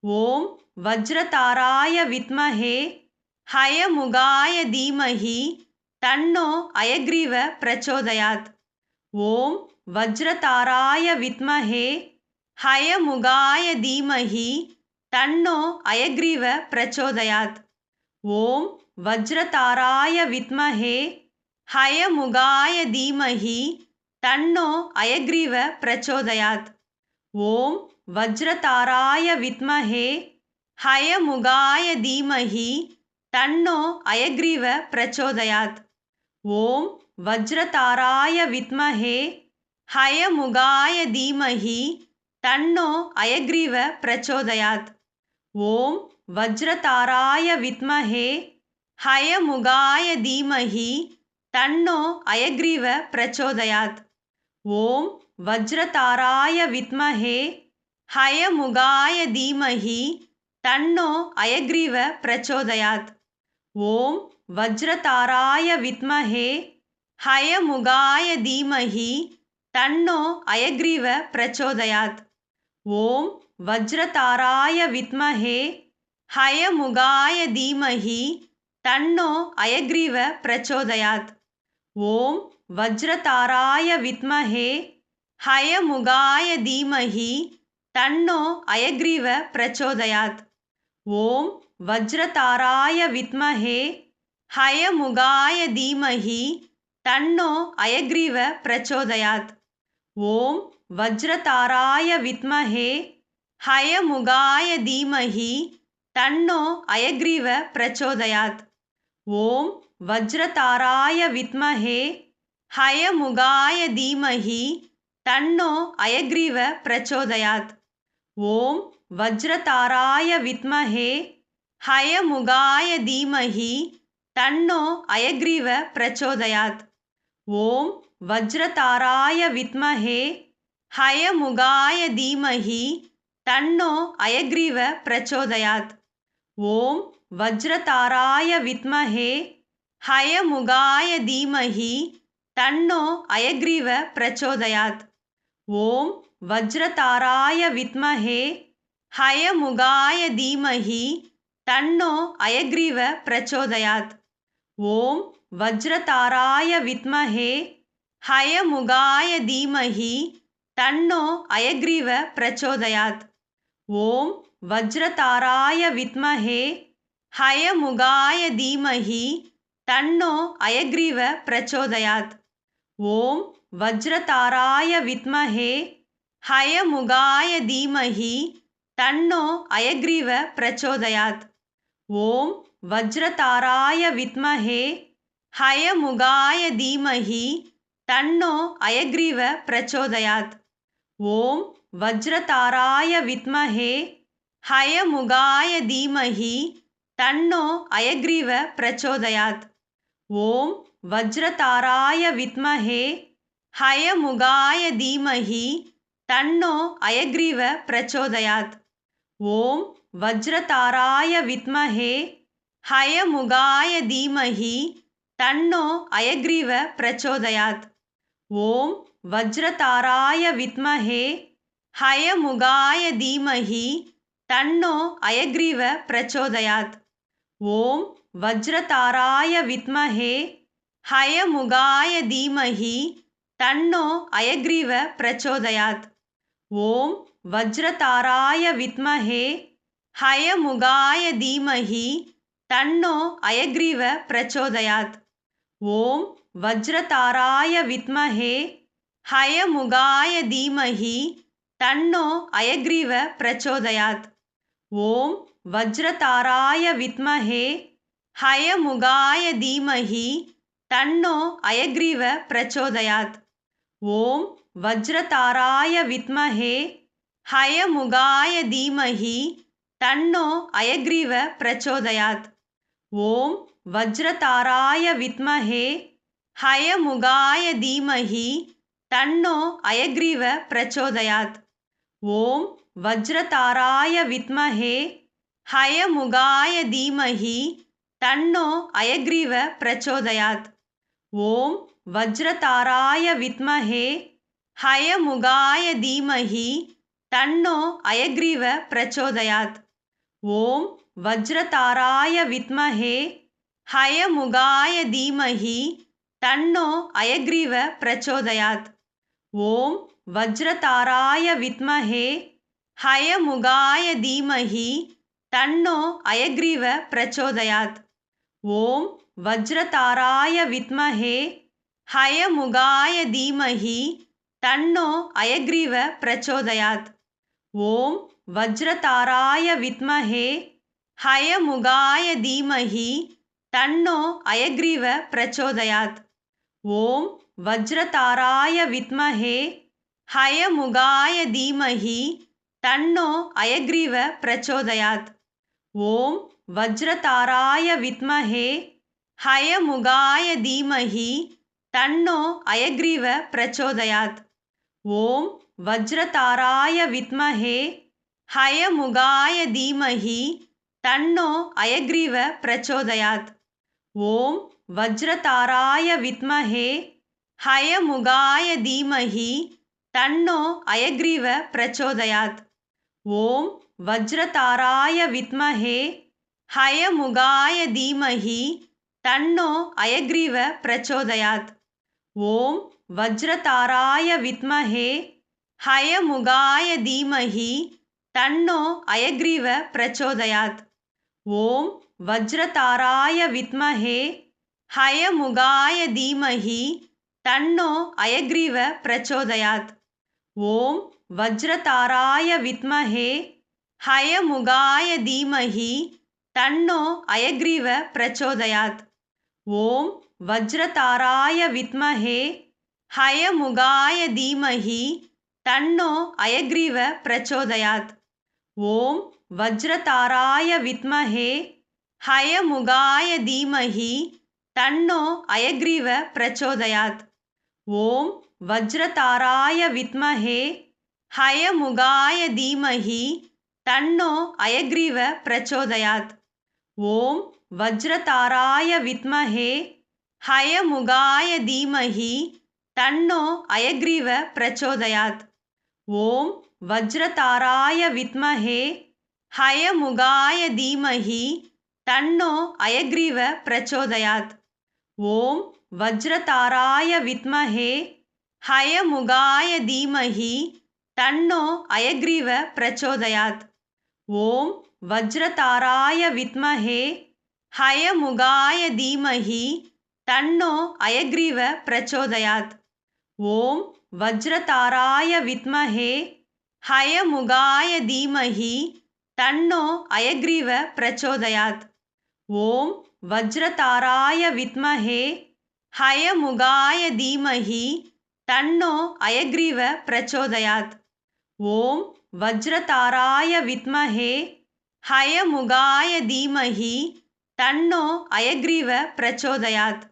ओम वज्रताराय विद्महे हयमुगाय धीमहि तन्नो हयग्रीव प्रचोदयात्। ओम वज्रताराय विद्महे हयमुगाय धीमहि तन्नो हयग्रीव प्रचोदयात्। ओम वज्रताराय विद्महे हयमुगाय धीमहि तन्नो हयग्रीव प्रचोदयात्। ओम वज्रताराय विद्महे हयमुगाय धीमहि तन्नो हयग्रीव प्रचोदयात्। ओम वज्रताराय विद्महे हयमुगाय धीमहि तन्नो हयग्रीव प्रचोदयात्। ओम वज्रताराय विद्महे हयमुगाय धीमहि तन्नो हयग्रीव प्रचोदयात्। ओम वज्रताराय विद्महे हयमुगाय धीमहि तन्नो हयग्रीव प्रचोदयात्। ओम वज्रताराय विद्महे हयमुगाय धीमहि तन्नो हयग्रीव प्रचोदयात्। ओम वज्रताराय विद्महे हयमुगाय धीमहि तन्नो हयग्रीव प्रचोदयात्। ओम वज्रताराय विद्महे हयमुगाय धीमहि तन्नो हयग्रीव प्रचोदयात्। ओम वज्रताराय विद्महे हयमुगाय धीमहि तन्नो हयग्रीव प्रचोदयात्। ओम वज्रताराय विद्महे हयमुगाय धीमहि तन्नो हयग्रीव प्रचोदयात्। ओम वज्रताराय विद्महे हयमुगाय धीमहि तन्नो हयग्रीव प्रचोदयात्। ओम वज्रताराय विद्महे हयमुगाय धीमहि तन्नो हयग्रीव प्रचोदयात्। ओम वज्रताराय विद्महे हयमुगाय धीमहि तन्नो हयग्रीव प्रचोदयात्। ओम वज्रताराय विद्महे हयमुगाय धीमहि तन्नो हयग्रीव प्रचोदयात्। ओम वज्रताराय विद्महे हयमुगाय धीमहि तन्नो हयग्रीव प्रचोदयात्। ओम वज्रताराय विद्महे हयमुगाय धीमहि तन्नो हयग्रीव प्रचोदयात्। ओम वज्रताराय विद्महे हयमुगाय धीमहि तन्नो हयग्रीव प्रचोदयात्। ओम वज्रताराय विद्महे हयमुगाय धीमहि तन्नो हयग्रीव प्रचोदयात्। ओम वज्रताराय विद्महे हयमुगाय धीमहि तन्नो हयग्रीव प्रचोदयात्। ओम वज्रताराय विद्महे हयमुगाय धीमहि तन्नो हयग्रीव प्रचोदयात्। ओम वज्रताराय विद्महे हयमुगाय धीमहि तन्नो हयग्रीव प्रचोदयात्। ओम वज्रताराय विद्महे हयमुगाय धीमहि तन्नो हयग्रीव प्रचोदयात्। ओम वज्रताराय विद्महे हयमुगाय धीमहि तन्नो हयग्रीव प्रचोदयात्। ओम वज्रताराय विद्महे हयमुगाय धीमहि तन्नो हयग्रीव प्रचोदयात्। ओम वज्रताराय विद्महे हयमुगाय धीमहि तन्नो हयग्रीव प्रचोदयात्। ओम वज्रताराय विद्महे हयमुगाय धीमहि तन्नो हयग्रीव प्रचोदयात्। ओम वज्रताराय विद्महे हयमुगाय धीमहि तन्नो हयग्रीव प्रचोदयात्। ओम वज्रताराय विद्महे हयमुगाय धीमहि तन्नो हयग्रीव प्रचोदयात्। ओम वज्रताराय विद्महे हयमुगाय धीमहि तन्नो हयग्रीव प्रचोदयात्। ओम वज्रताराय विद्महे हयमुगाय धीमहि तन्नो हयग्रीव प्रचोदयात्। ओम वज्रताराय विद्महे हयमुगाय धीमहि तन्नो हयग्रीव प्रचोदयात्। ஓம் வஜ்ரதாராய வித்மஹே ஹயமுகாய தீமஹி தன்னோ அயக்ரீவ பிரச்சோதயாத். ஓம் வஜ்ரதாராய வித்மஹே ஹயமுகாய தீமஹி தன்னோ அயக்ரீவ பிரச்சோதயாத். ஓம் வஜ்ரதாராய வித்மஹே ஹயமுகாய தீமஹி தன்னோ அயக்ரீவ பிரச்சோதயாத். ஓம் வஜ்ரதாராய வித்மஹே ஹயமுகாய தீமஹி தன்னோ அயக்ரீவ பிரச்சோதயாத். ஓம் வஜ்ரதாராய வித்மஹே ஹயமுகாய தீமஹி தன்னோ அயக்ரீவ பிரச்சோதயாத். ஓம் வஜ்ரதாராய வித்மஹே ஹயமுகாய தீமஹி தன்னோ அயக்ரீவ பிரச்சோதயாத். ஓம் வஜ்ரதாராய வித்மஹே ஹயமுகாய தீமஹி தன்னோ அயக்ரீவ பிரச்சோதயாத். ஓம் வஜ்ரதாராய வித்மஹே ஹயமுகாய தீமஹி தன்னோ அயக்ரீவ பிரச்சோதயாத். ஓம் வஜ்ரதாராய வித்மஹே ஹயமுகாய தீமஹி தன்னோ அயக்ரீவ பிரச்சோதயாத். ஓம் வஜ்ரதாராய வித்மஹே ஹயமுகாய தீமஹி தன்னோ அயக்ரீவ பிரச்சோதயாத். ஓம் வஜ்ரதாராய வித்மஹே ஹயமுகாய தீமஹி தன்னோ அயக்ரீவ பிரச்சோதயாத். ஓம் வஜ்ரதாராய வித்மஹே ஹயமுகாய தீமஹி தன்னோ அயக்ரீவ பிரச்சோதயாத். ஓம் வஜ்ரதாராய வித்மஹே ஹயமுகாய தீமஹி தன்னோ அயக்ரீவ பிரச்சோதயாத். ஓம் வஜ்ரதாராய வித்மஹே ஹயமுகாய தீமஹி தன்னோ அயக்ரீவ பிரச்சோதயாத். ஓம் வஜ்ரதாராய வித்மஹே ஹயமுகாய தீமஹி தன்னோ அயக்ரீவ பிரச்சோதயாத். ஓம் வஜ்ரதாராய வித்மஹே ஹயமுகாய தீமஹி தன்னோ அயக்ரீவ பிரச்சோதயாத். ஓம் வஜ்ரதாராய வித்மஹே ஹயமுகாய தீமஹி தன்னோ அயக்ரீவ பிரச்சோதயாத். ஓம் வஜ்ரதாராய வித்மஹே ஹயமுகாய தீமஹி தன்னோ அயக்ரீவ பிரச்சோதயாத். ஓம் வஜ்ரதாராய வித்மஹே ஹயமுகாய தீமஹி தன்னோ அயக்ரீவ பிரச்சோதயாத். ஓம் வஜ்ரதாராய வித்மஹே ஹயமுகாய தீமஹி தன்னோ அயக்ரீவ பிரச்சோதயாத். ஓம் வஜ்ரதாராய வித்மஹே ஹயமுகாய தீமஹி தன்னோ அயக்ரீவ பிரச்சோதயாத். ஓம் வஜ்ரதாராய வித்மஹே ஹயமுகாய தீமஹி தன்னோ அயக்ரீவ பிரச்சோதயாத்.